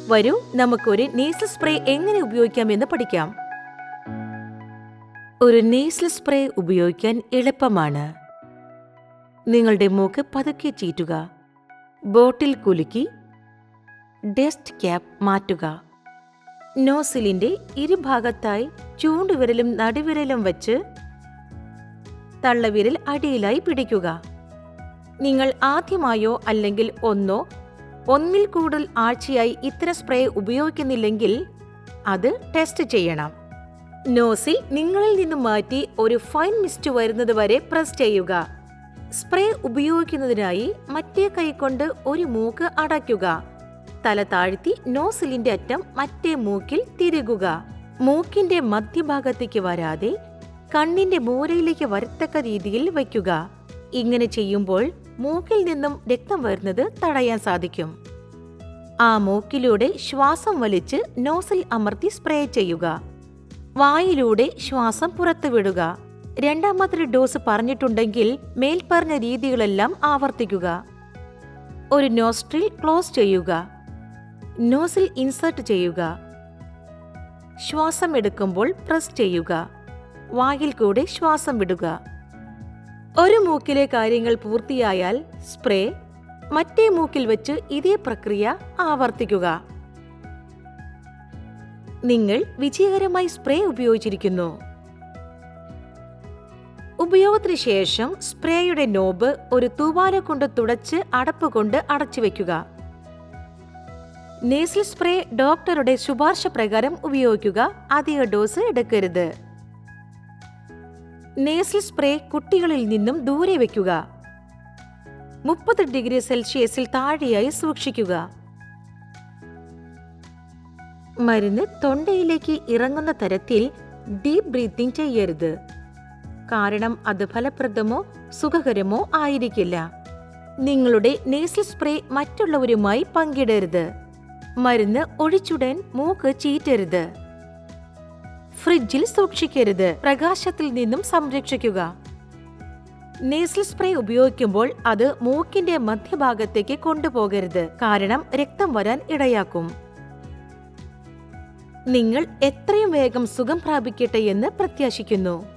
വരൂ, നമുക്കൊരു nasal spray എങ്ങനെ ഉപയോഗിക്കാമെന്ന് പഠിക്കാം. ഒരു നേസൽ സ്പ്രേ ഉപയോഗിക്കാൻ എളുപ്പമാണ്. നിങ്ങളുടെ മൂക്ക് പതുക്കെ ചീറ്റുക, ബോട്ടിൽ കുലുക്കി ഡസ്റ്റ് ക്യാപ്പ് മാറ്റുക. നോസിലിന്റെ ഇരുഭാഗത്തായി ചൂണ്ടുവിരലും നടുവിരലും വച്ച് തള്ളവിരൽ അടിയിലായി പിടിക്കുക. നിങ്ങൾ ആദ്യമായോ അല്ലെങ്കിൽ ഒന്നിൽ കൂടുതൽ ആഴ്ചയായി ഇത്തരം സ്പ്രേ ഉപയോഗിക്കുന്നില്ലെങ്കിൽ അത് ടെസ്റ്റ് ചെയ്യണം. നോസിൽ നിങ്ങളിൽ നിന്നും മാറ്റി ഒരു ഫൈൻ മിസ്റ്റ് വരുന്നത് വരെ പ്രസ് ചെയ്യുക. സ്പ്രേ ഉപയോഗിക്കുന്നതിനായി മറ്റേ കൈകൊണ്ട് ഒരു മൂക്ക് അടയ്ക്കുക. തല താഴ്ത്തി നോസിലിന്റെ അറ്റം മറ്റേ മൂക്കിൽ തിരുകുക. മൂക്കിന്റെ മധ്യഭാഗത്തേക്ക് വരാതെ കണ്ണിന്റെ മൂലയിലേക്ക് വരത്തക്ക രീതിയിൽ വയ്ക്കുക. ഇങ്ങനെ ചെയ്യുമ്പോൾ മൂക്കിൽ നിന്നും രക്തം വരുന്നത് തടയാൻ സാധിക്കും. ആ മൂക്കിലൂടെ ശ്വാസം വലിച്ച് നോസിൽ അമർത്തി സ്പ്രേ ചെയ്യുക. വായിലൂടെ ശ്വാസം പുറത്തുവിടുക. രണ്ടാമത്തെ ഡോസ് പറഞ്ഞിട്ടുണ്ടെങ്കിൽ മേൽപ്പറഞ്ഞ രീതികളെല്ലാം ആവർത്തിക്കുക. ഒരു നോസ്ട്രിൽ ക്ലോസ് ചെയ്യുക. നോസിൽ ഇൻസേർട്ട് ചെയ്യുക. ശ്വാസം എടുക്കുമ്പോൾ പ്രസ് ചെയ്യുക. വായിൽ കൂടെ ശ്വാസം വിടുക. ഒരു മൂക്കിലെ കാര്യങ്ങൾ പൂർത്തിയായാൽ സ്പ്രേ മറ്റേ മൂക്കിൽ വെച്ച് ഇതേ പ്രക്രിയ ആവർത്തിക്കുക. നിങ്ങൾ വിജയകരമായി സ്പ്രേ ഉപയോഗിച്ചിരിക്കുന്നു. ഉപയോഗത്തിന് ശേഷം സ്പ്രേയുടെ നോബ് ഒരു തൂവാല കൊണ്ട് തുടച്ച് അടപ്പ് കൊണ്ട് അടച്ചു വയ്ക്കുക. നേസൽ സ്പ്രേ ഡോക്ടറുടെ ശുപാർശ പ്രകാരം ഉപയോഗിക്കുക. അധിക ഡോസ് എടുക്കരുത്. നേസൽ സ്പ്രേ കുട്ടികളിൽ നിന്നും ദൂരെ വയ്ക്കുക. 30 ഡിഗ്രി സെൽഷ്യസിൽ താഴെയായി സൂക്ഷിക്കുക. മരുന്ന് തൊണ്ടയിലേക്ക് ഇറങ്ങുന്ന തരത്തിൽ ഡീപ് ബ്രീത്തിങ് ചെയ്യരുത്. കാരണം അത് ഫലപ്രദമോ സുഖകരമോ ആയിരിക്കില്ല. നിങ്ങളുടെ നേസൽ സ്പ്രേ മറ്റുള്ളവരുമായി പങ്കിടരുത്. മരുന്ന് ഒഴിച്ചുടൻ മൂക്ക് ചീറ്റരുത്. ഫ്രിഡ്ജിൽ സൂക്ഷിക്കരുത്. പ്രകാശത്തിൽ നിന്നും സംരക്ഷിക്കുക. നേസൽ സ്പ്രേ ഉപയോഗിക്കുമ്പോൾ അത് മൂക്കിന്റെ മധ്യഭാഗത്തേക്ക് കൊണ്ടുപോകരുത്. കാരണം രക്തം വരാൻ ഇടയാക്കും. നിങ്ങൾ എത്രയും വേഗം സുഖം പ്രാപിക്കട്ടെ എന്ന് പ്രത്യാശിക്കുന്നു.